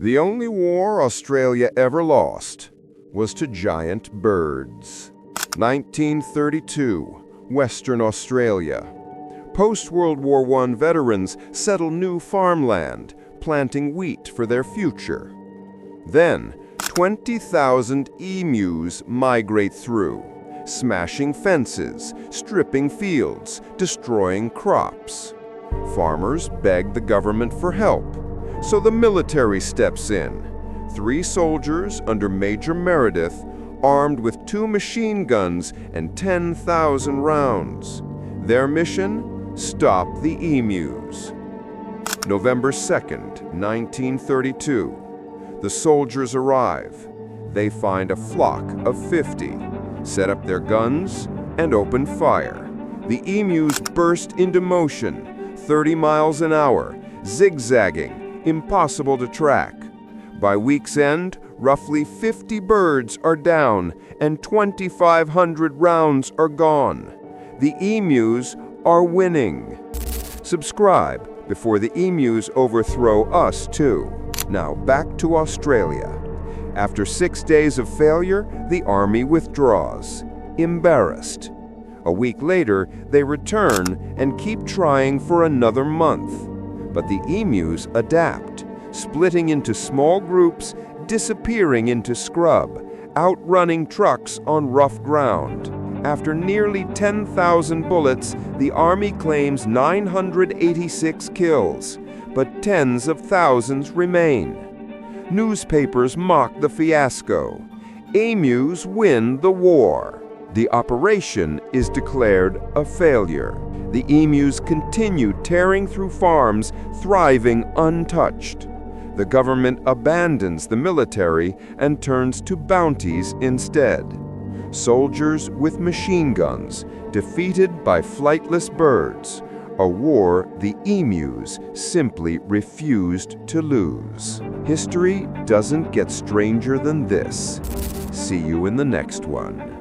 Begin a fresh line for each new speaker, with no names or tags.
The only war Australia ever lost was to giant birds. 1932, Western Australia. Post-World War I veterans settle new farmland, planting wheat for their future. Then, 20,000 emus migrate through, smashing fences, stripping fields, destroying crops. Farmers beg the government for help, so the military steps in. 3 soldiers under Major Meredith, armed with 2 machine guns and 10,000 rounds. Their mission? Stop the emus. November 2nd, 1932. The soldiers arrive. They find a flock of 50, set up their guns, and open fire. The emus burst into motion, 30 miles an hour, zigzagging, impossible to track. By week's end, roughly 50 birds are down and 2,500 rounds are gone. The emus are winning. Subscribe before the emus overthrow us too. Now back to Australia. After 6 days of failure, the army withdraws, embarrassed. A week later, they return and keep trying for another month. But the emus adapt, splitting into small groups, disappearing into scrub, outrunning trucks on rough ground. After nearly 10,000 bullets, the army claims 986 kills, but tens of thousands remain. Newspapers mock the fiasco. Emus win the war. The operation is declared a failure. The emus continue tearing through farms, thriving untouched. The government abandons the military and turns to bounties instead. Soldiers with machine guns, defeated by flightless birds, a war the emus simply refused to lose. History doesn't get stranger than this. See you in the next one.